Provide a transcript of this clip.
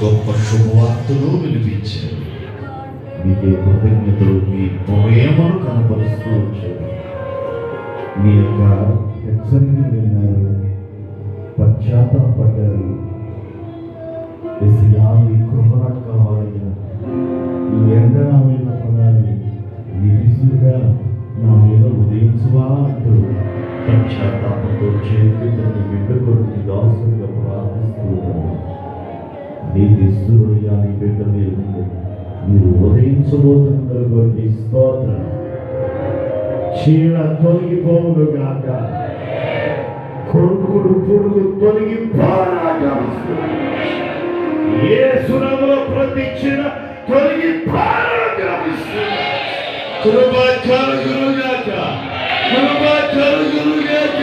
గొప్ప శుభవార్తను వినిపించారు. మీకే కృతజ్ఞతలు, మీ ప్రేమను కనపరుస్తూ వచ్చారు. మీ యొక్క హెచ్చరికలు విన్నారు, పశ్చాత్తాపడ్డారు. ఈ కృప నాకు కావాలి, ఈ ఎండ నా మీద పడాలి, ఈ విసురుగా నా మీద ఉదయించువా అంటూ పశ్చాత్తాపంతో చేతులని బిడ్డకొని దాసుడిగా ప్రార్థిస్తూ ఉంటాను. నీ దిస్తుడయ్యా, నీ బిడ్డ మీరు ఉదయించబోతున్నారు బట్టి స్తోత్రం. చీడ తొలగిపోవును గాక, కొడుకుడు పురుగు తొలగిపోనాక, యేసునామములో ప్రతి చీడ తొలగిపోనాక, కృప కలుగును గాక, కృప కలుగును గాక.